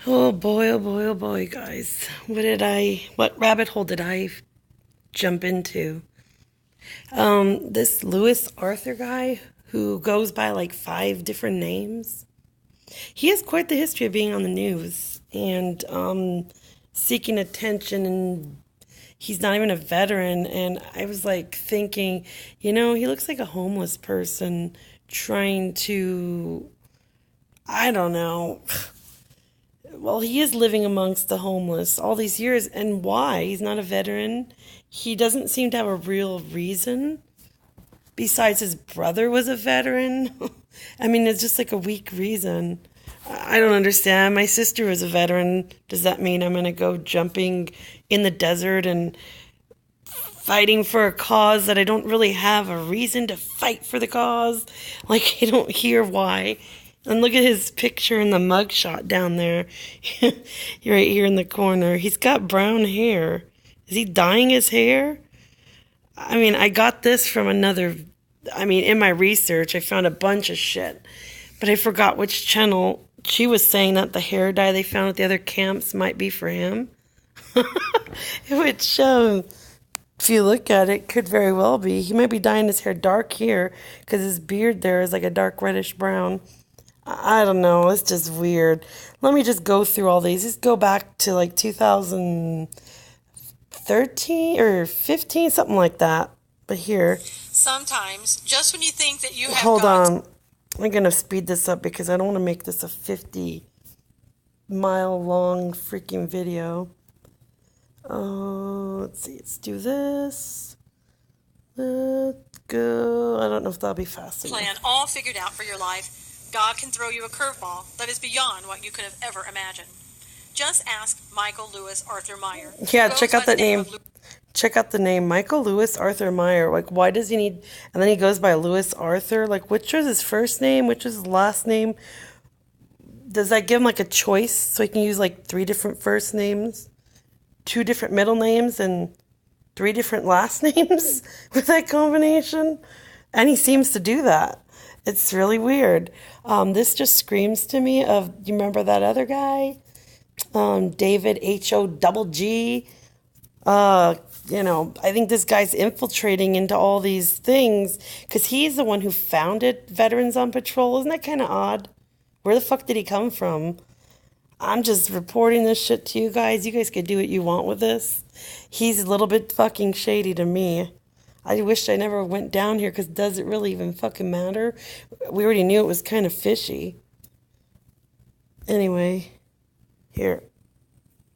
Oh boy, oh boy, oh boy, guys. What rabbit hole did I jump into? This Lewis Arthur guy who goes by like five different names. He has quite the history of being on the news and seeking attention, and he's not even a veteran. And I was like thinking, he looks like a homeless person trying to, I don't know. Well, he is living amongst the homeless all these years. And why? He's not a veteran. He doesn't seem to have a real reason. Besides, his brother was a veteran. I mean, it's just like a weak reason. I don't understand. My sister was a veteran. Does that mean I'm going to go jumping in the desert and fighting for a cause that I don't really have a reason to fight for the cause? Like, I don't hear why. And look at his picture in the mugshot down there. Right here in the corner. He's got brown hair. Is he dyeing his hair? I mean, I got this from in my research, I found a bunch of shit. But I forgot which channel. She was saying that the hair dye they found at the other camps might be for him. Which, if you look at it, could very well be. He might be dyeing his hair dark here because his beard there is like a dark reddish brown. I don't know. It's just weird. Let me just go through all these. Just go back to like 2013 or 15, something like that. But here, Sometimes, just when you think that you have hold God's on. I'm going to speed this up because I don't want to make this a 50-mile long freaking video. Let's see. Let's do this. Let's go. I don't know if that'll be fast enough. plan all figured out for your life, God can throw you a curveball that is beyond what you could have ever imagined. Just ask Michael Lewis Arthur Meyer. Yeah, check out that name. Check out the name, Michael Lewis Arthur Meyer. Like, why does he need? And then he goes by Lewis Arthur. Like, which was his first name? Which is his last name? Does that give him like a choice so he can use like three different first names, two different middle names, and three different last names with that combination? And he seems to do that. It's really weird. This just screams to me of, you remember that other guy? David H-O-double-G. I think this guy's infiltrating into all these things because he's the one who founded Veterans on Patrol. Isn't that kind of odd? Where the fuck did he come from? I'm just reporting this shit to you guys. You guys could do what you want with this. He's a little bit fucking shady to me. I wish I never went down here because does it really even fucking matter? We already knew it was kind of fishy. Anyway, here.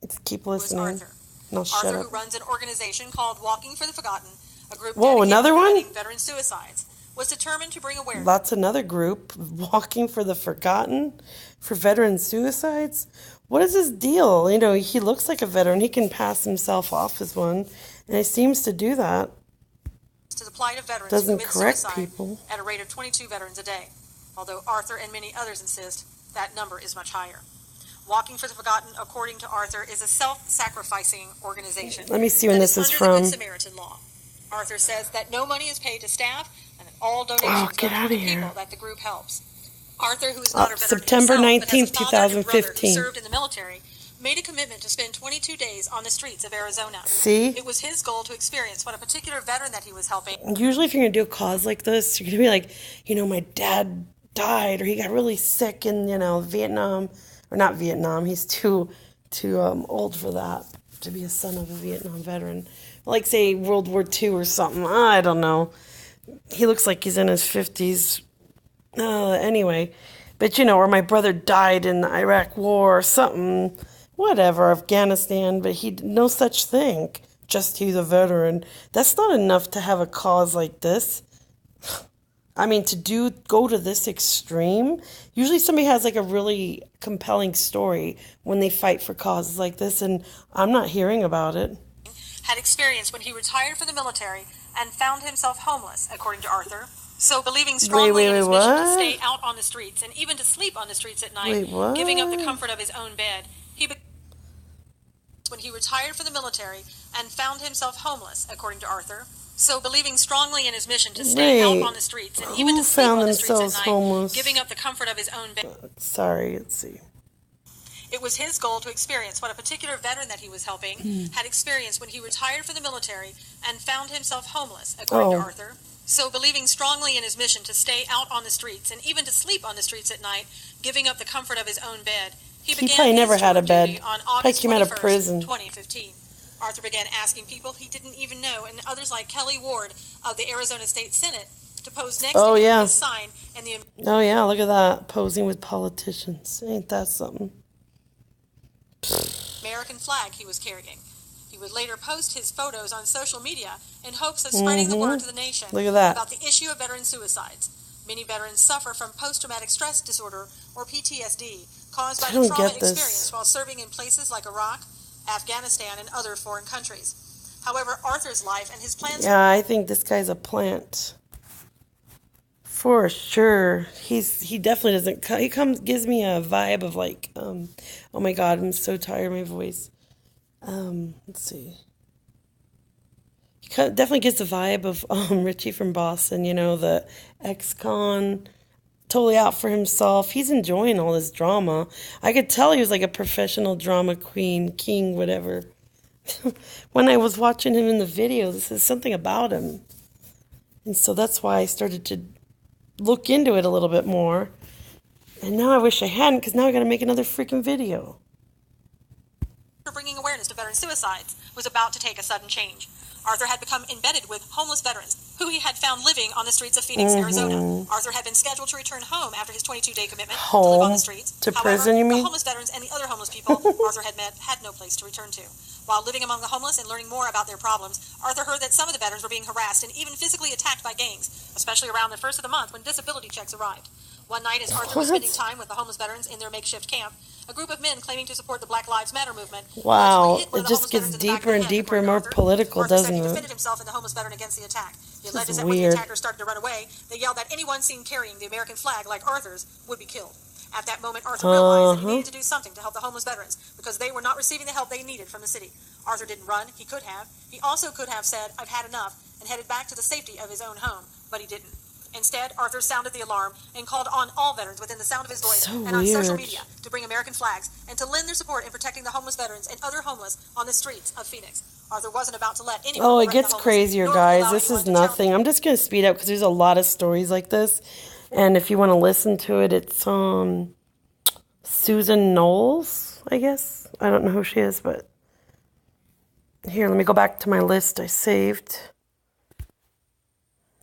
Let's keep listening. Arthur. No, shut Arthur, up. who runs an organization called Walking for the Forgotten, a group Whoa, dedicated another to one? preventing veteran suicides, was determined to bring awareness. That's another group, Walking for the Forgotten, for veteran suicides. What is his deal? He looks like a veteran. He can pass himself off as one, and he seems to do that. To the plight of veterans Doesn't who commit correct suicide people. at a rate of 22 veterans a day, although Arthur and many others insist that number is much higher. Walking for the Forgotten, according to Arthur, is a self-sacrificing organization. Let me see when this is from. Under the Good Samaritan law. Arthur says that no money is paid to staff and that all donations Get go out to of the here. people that the group helps. Arthur, who is not a veteran September himself, but has a 19th, father and brother who 2015. served in the military, made a commitment to spend 22 days on the streets of Arizona. See? It was his goal to experience what a particular veteran that he was helping. Usually if you're going to do a cause like this, you're going to be like, my dad died or he got really sick in, Vietnam. Or not Vietnam. He's too old for that, to be a son of a Vietnam veteran. Like, say, World War II or something. I don't know. He looks like he's in his 50s. Anyway. But, or my brother died in the Iraq War or something. Whatever, Afghanistan. But no such thing. Just he's a veteran. That's not enough to have a cause like this. I mean, go to this extreme, usually somebody has like a really compelling story when they fight for causes like this, and I'm not hearing about it. Had experienced when he retired from the military and found himself homeless, according to Arthur. So believing strongly in his mission to stay out on the streets and even to sleep on the streets at night, giving up the comfort of his own bed, when he retired from the military and found himself homeless, according to Arthur. So believing strongly in his mission to stay out on the streets and even to sleep on the streets at night, giving up the comfort of his own bed. Sorry, let's see. It was was his goal to experience what a particular veteran that he was helping had experienced when he retired from the military and found himself homeless, according to Arthur. So, believing strongly in his mission to stay out on the streets and even to sleep on the streets at night, giving up the comfort of his own bed, he began his never had a bed. on August Came out of 21st, prison. 2015. Arthur began asking people he didn't even know, and others like Kelly Ward of the Arizona State Senate, to pose next to his sign and the... Oh, yeah, look at that. Posing with politicians. Ain't that something? American flag he was carrying. He would later post his photos on social media in hopes of spreading the word to the nation about the issue of veteran suicides. Many veterans suffer from post-traumatic stress disorder, or PTSD, caused by the trauma experienced while serving in places like Iraq, Afghanistan, and other foreign countries. However, Arthur's life and his plans... Yeah, I think this guy's a plant. For sure. He definitely doesn't... He gives me a vibe of like... oh my God, I'm so tired of my voice. Let's see. He definitely gives the vibe of Richie from Boston, you know, the ex-con, totally out for himself. He's enjoying all this drama. I could tell he was like a professional drama queen, king, whatever. When I was watching him in the video, this is something about him. And so that's why I started to look into it a little bit more. And now I wish I hadn't, because now I got to make another freaking video. Bringing awareness to veteran suicides was about to take a sudden change. Arthur had become embedded with homeless veterans who he had found living on the streets of Phoenix, Arizona. Arthur had been scheduled to return home after his 22-day commitment to live on the streets. To prison, you mean? The homeless veterans and the other homeless people Arthur had met had no place to return to. While living among the homeless and learning more about their problems, Arthur heard that some of the veterans were being harassed and even physically attacked by gangs, especially around the first of the month when disability checks arrived. One night, as Arthur was spending time with the homeless veterans in their makeshift camp, a group of men claiming to support the Black Lives Matter movement. Wow, it just gets deeper and deeper, more political, doesn't it? Arthur defended himself and the homeless veteran against the attack. He alleged that when the attackers started to run away, they yelled that anyone seen carrying the American flag like Arthur's would be killed. At that moment, Arthur realized that he needed to do something to help the homeless veterans because they were not receiving the help they needed from the city. Arthur didn't run. He could have. He also could have said, "I've had enough," and headed back to the safety of his own home, but he didn't. Instead, Arthur sounded the alarm and called on all veterans within the sound of his voice and on social media to bring American flags and to lend their support in protecting the homeless veterans and other homeless on the streets of Phoenix. Arthur wasn't about to let anyone... Oh, it gets crazier, guys. This is nothing. I'm just going to speed up because there's a lot of stories like this. And if you want to listen to it, it's Susan Knowles, I guess. I don't know who she is, but... Here, let me go back to my list I saved.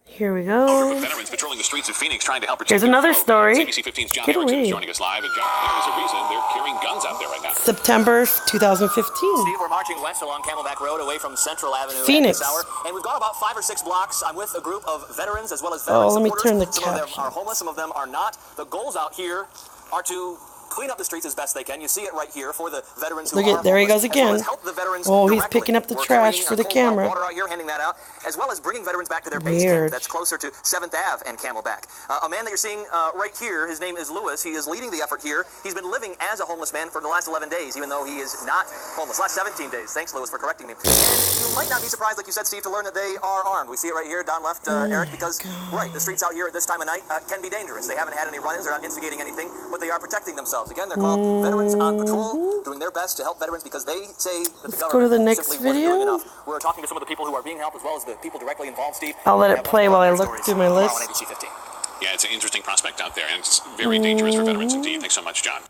Here we go. Veterans patrolling the streets of Phoenix trying to help protect. Here's another story. CBC 15's John Erickson is joining us live, and John, there's a reason they're carrying guns out there right now. September 2015. Steve, we're marching west along Camelback Road away from Central Avenue Phoenix. at this hour, and we've gone about 5 or 6 blocks. I'm with a group of veterans as well as veteran let me supporters. turn the Some of them caption. are homeless, some of them are not. The goals out here are to clean up the streets as best they can. You see it right here for the veterans who are there he goes again. Help the veterans He's picking up the trash for the camera. Water out here, handing that out, as well as bringing veterans back to their base camp. That's closer to 7th Ave and Camelback. A man that you're seeing right here, his name is Lewis. He is leading the effort here. He's been living as a homeless man for the last 11 days, even though he is not homeless. Last 17 days. Thanks, Lewis, for correcting me. And you might not be surprised, like you said, Steve, to learn that they are armed. We see it right here, Don left, Eric, because, the streets out here at this time of night can be dangerous. They haven't had any run-ins. They're not instigating anything, but they are protecting themselves. Again, they're called Veterans on Patrol, doing their best to help veterans because they say that the government go to the next simply wasn't doing video. enough. We're talking to some of the people who are being helped as well as the people directly involved, Steve. I'll let it play while I look through my list. On ABC 15. Yeah, it's an interesting prospect out there, and it's very dangerous for veterans indeed. Thanks so much, John.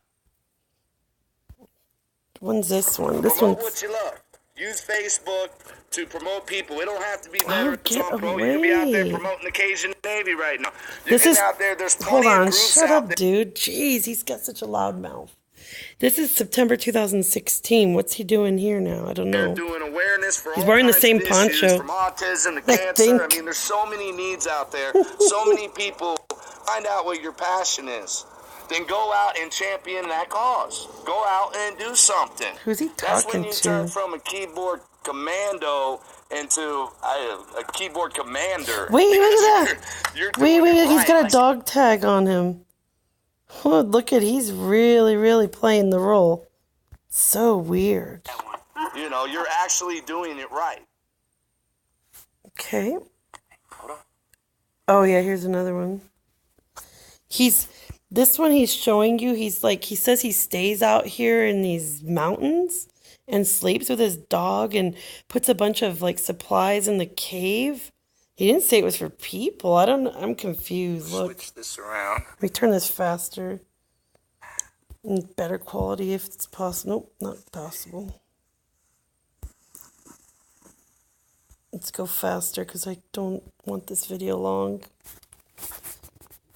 When's this one? This Promote one's... what you love. Use Facebook to promote people. It don't have to be Oh, veterans get on pro. You can be out there away. promoting the Cajun Navy right now. This is... out there. There's Hold plenty of on. groups Shut out up, there. dude. Jeez, he's got such a loud mouth. This is September 2016. What's he doing here now? I don't They're know. doing awareness for He's all wearing the kinds same of poncho. issues, from autism to I cancer. think. I mean, there's so many needs out there. So many people. Find out what your passion is. Then go out and champion that cause. Go out and do something. Who's he That's when talking you to? turn from a keyboard commando into a keyboard commander. Wait, look at that. You're doing Wait, it he's right. got a dog tag on him. Oh, look at, he's really, really playing the role. So weird. You know, you're actually doing it right. Okay. Oh, yeah, here's another one. This one he's showing you, he's like, he says he stays out here in these mountains and sleeps with his dog and puts a bunch of like supplies in the cave. He didn't say it was for people. I don't know. I'm confused. Look. Switch this around. Let me turn this faster. And better quality if it's possible. Nope, not possible. Let's go faster because I don't want this video long.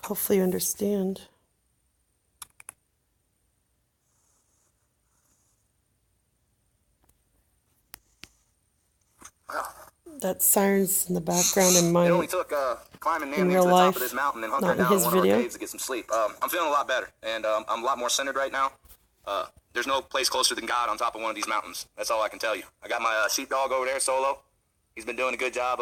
Hopefully you understand. That siren's in the background in my It only took climbing in nearly real to the top life, of this mountain and not hunkering in down in his one of our video. caves to get some sleep. I'm feeling a lot better, and I'm a lot more centered right now. There's no place closer than God on top of one of these mountains. That's all I can tell you. I got my sheepdog over there, Solo. He's been doing a good job.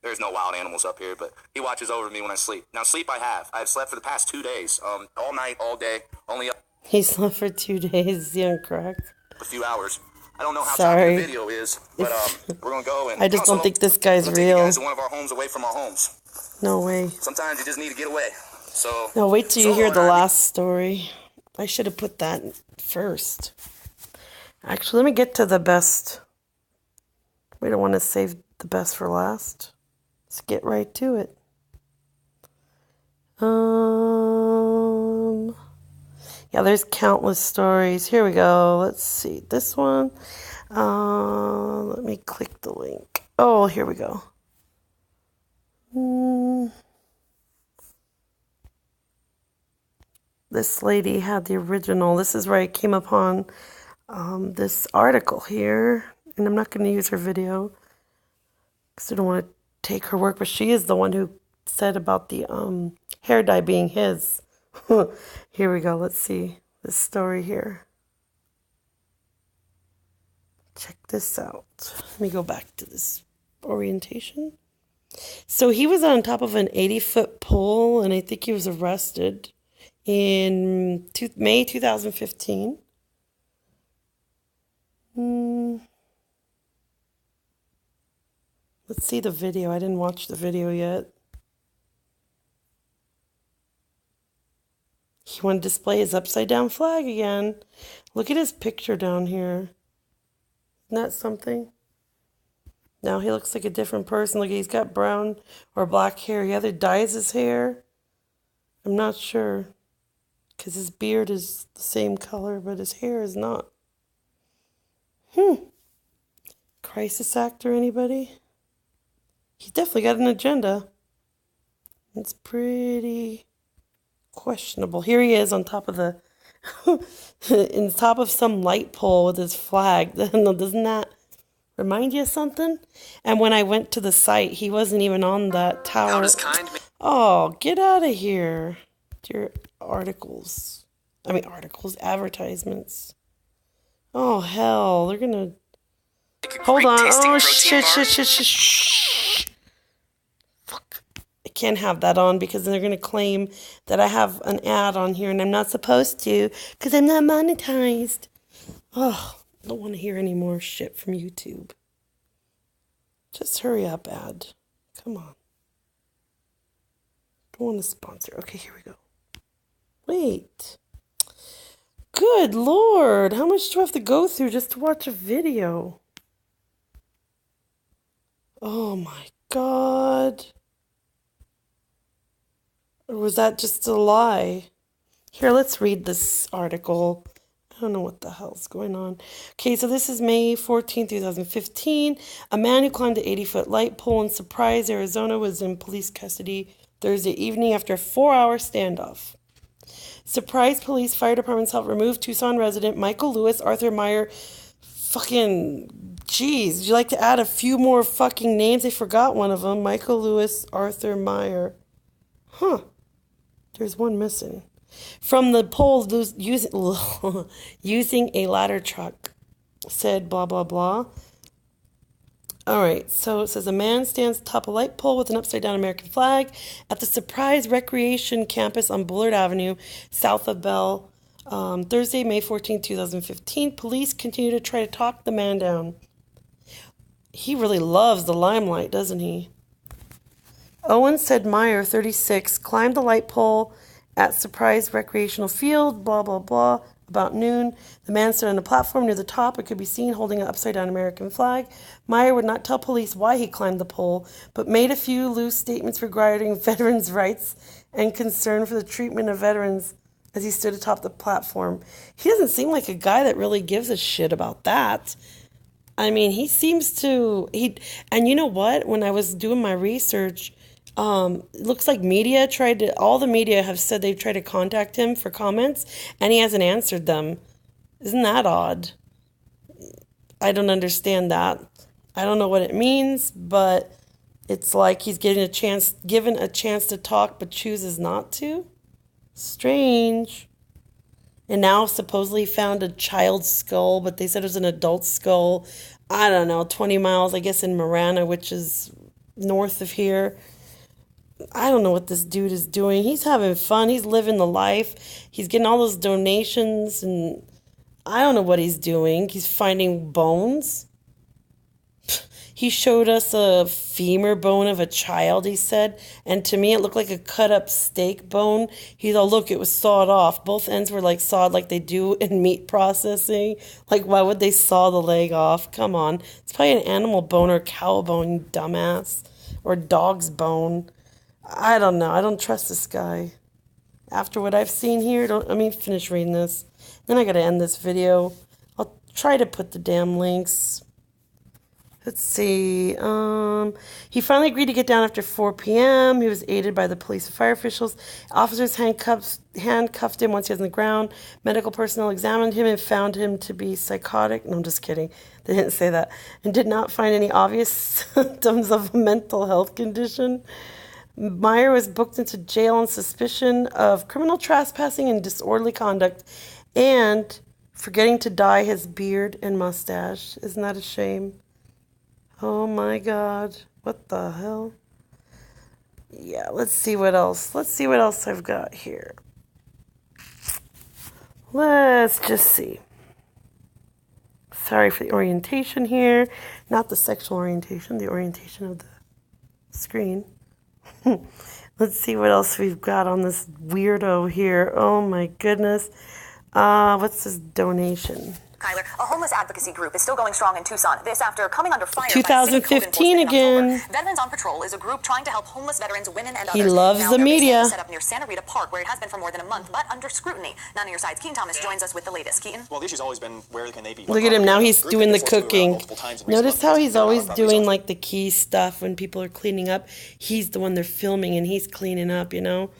There's no wild animals up here, but he watches over me when I sleep. Now, sleep I have. I've slept for the past 2 days, all night, all day, only up He slept for 2 days, young crack. a few hours. I don't know how Sorry. choppy the video is, but we're going to go and... I just don't think this guy's I'm gonna take you real. guys to one of our homes away from our homes. No way. Sometimes you just need to get away. So... No, wait till you hear the Solo and I- last story. I should have put that first. Actually, let me get to the best. We don't want to save the best for last. Let's get right to it. Yeah, there's countless stories. Here we go. Let's see. This one. Let me click the link. Oh, here we go. This lady had the original. This is where I came upon this article here. And I'm not going to use her video because I don't want to take her work. But she is the one who said about the hair dye being his. Here we go. Let's see this story here. Check this out. Let me go back to this orientation. So he was on top of an 80-foot pole, and I think he was arrested in May 2015. Let's see the video. I didn't watch the video yet. He wanted to display his upside down flag again. Look at his picture down here. Isn't that something? Now he looks like a different person. Look, he's got brown or black hair. He either dyes his hair. I'm not sure. Because his beard is the same color, but his hair is not. Crisis actor, anybody? He's definitely got an agenda. It's pretty questionable. Here he is on top of the, in top of some light pole with his flag. Doesn't that remind you of something? And when I went to the site, he wasn't even on that tower. Oh, get out of here. Your articles. Advertisements. Oh, hell. They're gonna... Hold on. Oh, shit. Fuck. I can't have that on because they're going to claim that I have an ad on here and I'm not supposed to because I'm not monetized. Oh, I don't want to hear any more shit from YouTube. Just hurry up, ad. Come on. Don't want to sponsor. Okay, here we go. Wait. Good Lord. How much do I have to go through just to watch a video? Oh my God. Or was that just a lie? Here, let's read this article. I don't know what the hell's going on. Okay, so this is May 14, 2015. A man who climbed the 80-foot light pole in Surprise, Arizona was in police custody Thursday evening after a 4-hour standoff. Surprise Police Fire Department's helped remove Tucson resident Michael Lewis Arthur Meyer. Fucking, jeez, would you like to add a few more fucking names? I forgot one of them. Michael Lewis Arthur Meyer. Huh. There's one missing. From the pole using a ladder truck, said blah, blah, blah. All right, so it says a man stands atop a light pole with an upside-down American flag at the Surprise Recreation Campus on Bullard Avenue, south of Bell. Thursday, May 14, 2015. Police continue to try to talk the man down. He really loves the limelight, doesn't he? Owen said Meyer, 36, climbed the light pole at Surprise Recreational Field, blah, blah, blah. About noon, the man stood on a platform near the top. It could be seen holding an upside-down American flag. Meyer would not tell police why he climbed the pole, but made a few loose statements regarding veterans' rights and concern for the treatment of veterans as he stood atop the platform. He doesn't seem like a guy that really gives a shit about that. I mean, he seems to... And you know what? When I was doing my research... it looks like all the media have said they've tried to contact him for comments, and he hasn't answered them. Isn't that odd? I don't understand that. I don't know what it means, but it's like he's given a chance to talk, but chooses not to. Strange. And now supposedly found a child's skull, but they said it was an adult skull. I don't know, 20 miles, I guess, in Marana, which is north of here. I don't know what this dude is doing. He's having fun. He's living the life. He's getting all those donations, and I don't know what he's doing. He's finding bones. He showed us a femur bone of a child, he said, and to me it looked like a cut-up steak bone. He's all, look, it was sawed off. Both ends were like sawed like they do in meat processing. Like, why would they saw the leg off? Come on. It's probably an animal bone or cow bone, you dumbass. Or dog's bone. I don't know. I don't trust this guy. After what I've seen here, let me finish reading this. Then I got to end this video. I'll try to put the damn links. Let's see. He finally agreed to get down after 4 p.m. He was aided by the police and fire officials. Officers handcuffed him once he was on the ground. Medical personnel examined him and found him to be psychotic. No, I'm just kidding. They didn't say that. And did not find any obvious symptoms of a mental health condition. Meyer was booked into jail on suspicion of criminal trespassing and disorderly conduct and forgetting to dye his beard and mustache. Isn't that a shame? Oh my God. What the hell? Yeah, let's see what else. Let's see what else I've got here. Let's just see. Sorry for the orientation here. Not the sexual orientation, the orientation of the screen. Let's see what else we've got on this weirdo here. Oh my goodness. What's this donation? Kyler, a homeless advocacy group is still going strong in Tucson. This after coming under fire 2015 again. Veterans on Patrol is a group trying to help homeless veterans, women, and others. He loves the media. Set up near Santa Rita Park, where it has been for more than a month, but under scrutiny. None of your sides. Keaton Thomas joins us with the latest. Keaton. Well, the issue's always been where can they be? Look at him now. He's doing the cooking. Notice how he's always doing like the key stuff when people are cleaning up. He's the one they're filming and he's cleaning up. You know.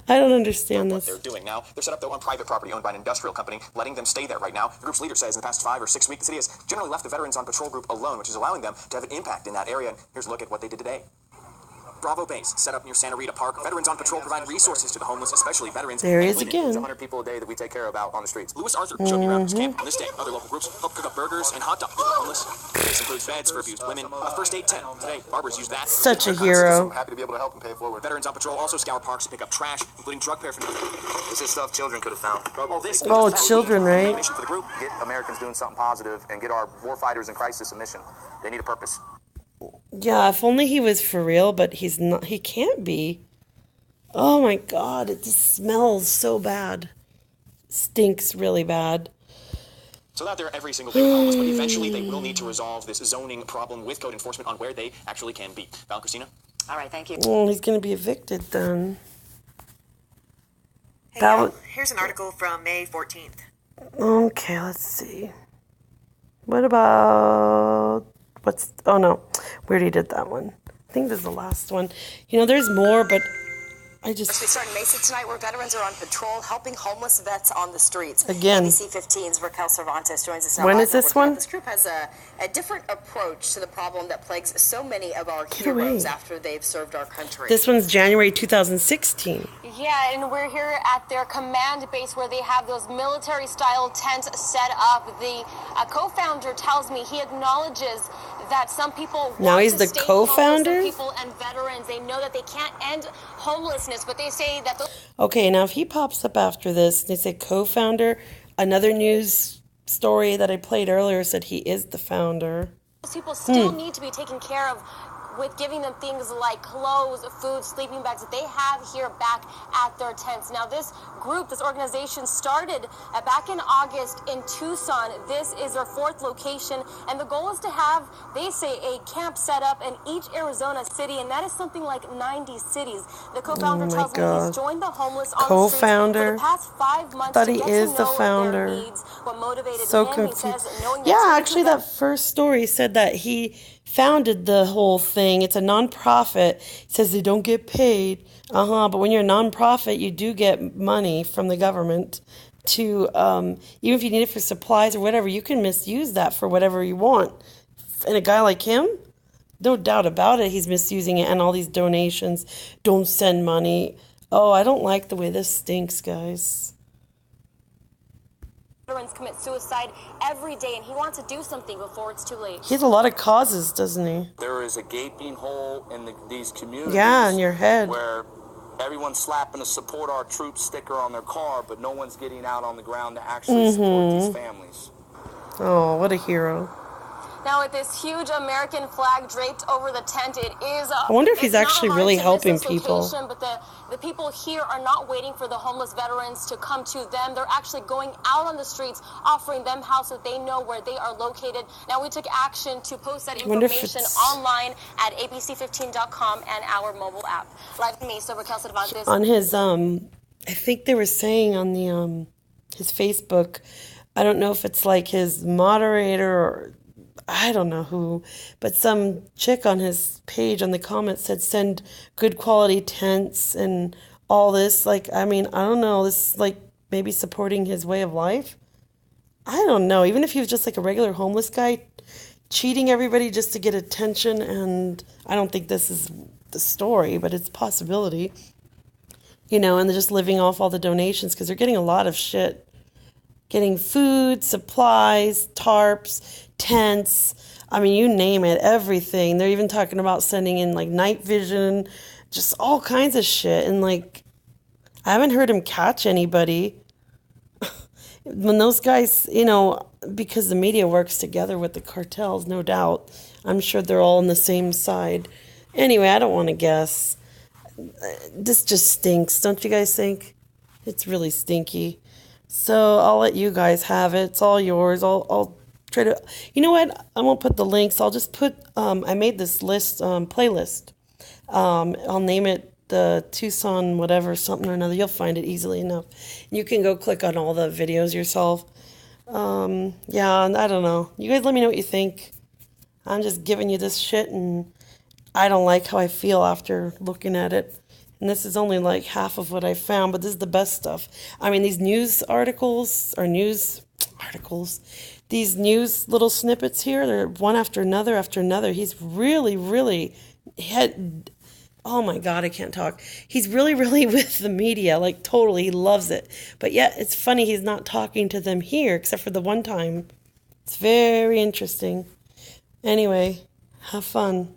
I don't understand this. What they're doing now. They're set up, though, on private property owned by an industrial company, letting them stay there right now. The group's leader says in the past 5 or 6 weeks, the city has generally left the Veterans on Patrol group alone, which is allowing them to have an impact in that area. And here's a look at what they did today. Bravo Base, set up near Santa Rita Park. Veterans on Patrol provide resources to the homeless, especially veterans. There he is again. There's 100 people a day that we take care of out on the streets. Lewis Arthur showed me around this camp. On this day, other local groups help cook up burgers and hot dogs for the homeless. This includes beds for abused women, a first aid tent. Today, barbers use that. Such a hero. I'm happy to be able to help and pay it forward. Veterans on Patrol also scour parks to pick up trash, including drug paraphernalia. This is stuff children could have found. Oh, children, right? For the group. Get Americans doing something positive and get our warfighters in crisis a mission. They need a purpose. Yeah, if only he was for real, but he's not. He can't be. Oh my God, it just smells so bad. Stinks really bad. So out there every single day with homeless, but eventually they will need to resolve this zoning problem with code enforcement on where they actually can be. Val, Christina? All right, thank you. Oh, he's going to be evicted then. Hey, here's an article from May 14th. Okay, let's see. What about... Oh no, we already did that one. I think this is the last one. You know, there's more, but I just... We start in Mesa tonight, where veterans are on patrol helping homeless vets on the streets. Again. ABC 15's Raquel Cervantes joins us now. When is this one? This group has a different approach to the problem that plagues so many of our heroes after they've served our country. This one's January 2016. Yeah, and we're here at their command base where they have those military-style tents set up. The co-founder tells me he acknowledges that some people now he's the co-founder. People and veterans, they know that they can't end homelessness, but they say that. Okay, now if he pops up after this, they say co-founder. Another news story that I played earlier said he is the founder. Those people still need to be taken care of with giving them things like clothes, food, sleeping bags that they have here back at their tents. Now, this group, this organization started back in August in Tucson. This is their 4th location, and the goal is to have, they say, a camp set up in each Arizona city, and that is something like 90 cities. The co-founder tells me he's joined the homeless on the streets for the past 5 months to get to know their needs, what motivated him. He says, yeah, actually, that first story said that he founded the whole thing. It's a non-profit. It says they don't get paid. But when you're a non-profit, you do get money from the government to, even if you need it for supplies or whatever, you can misuse that for whatever you want. And a guy like him, no doubt about it, he's misusing it. And all these donations, don't send money. Oh, I don't like the way this stinks, guys. Veterans commit suicide every day, and he wants to do something before it's too late. He has a lot of causes, doesn't he? There is a gaping hole in these communities. Yeah, in your head. Where everyone's slapping a support our troops sticker on their car, but no one's getting out on the ground to actually support these families. Oh, what a hero. Now, with this huge American flag draped over the tent, it is... I wonder if he's actually really helping people. But the people here are not waiting for the homeless veterans to come to them. They're actually going out on the streets, offering them house so they know where they are located. Now, we took action to post that information online at abc15.com and our mobile app. Live with me, so Raquel Cervantes. On his, I think they were saying on the, his Facebook, I don't know if it's like his moderator or... I don't know who, but some chick on his page on the comments said send good quality tents and all this. Like, I mean, I don't know. This is like maybe supporting his way of life. I don't know. Even if he was just like a regular homeless guy cheating everybody just to get attention. And I don't think this is the story, but it's a possibility. You know, and they're just living off all the donations because they're getting a lot of shit. Getting food, supplies, tarps, tents, I mean, you name it, everything. They're even talking about sending in, like, night vision, just all kinds of shit. And, like, I haven't heard him catch anybody. When those guys, you know, because the media works together with the cartels, no doubt. I'm sure they're all on the same side. Anyway, I don't want to guess. This just stinks, don't you guys think? It's really stinky. So I'll let you guys have it. It's all yours. I'll try to, you know what? I won't put the links. I'll just put, I made this list, playlist. I'll name it the Tucson whatever, something or another. You'll find it easily enough. You can go click on all the videos yourself. Yeah, I don't know. You guys let me know what you think. I'm just giving you this shit and I don't like how I feel after looking at it. And this is only like half of what I found, but this is the best stuff. I mean, these news articles, these news little snippets here, they're one after another. He's really oh my God, I can't talk. He's really with the media, like totally, he loves it. But yet, it's funny he's not talking to them here, except for the one time. It's very interesting. Anyway, have fun.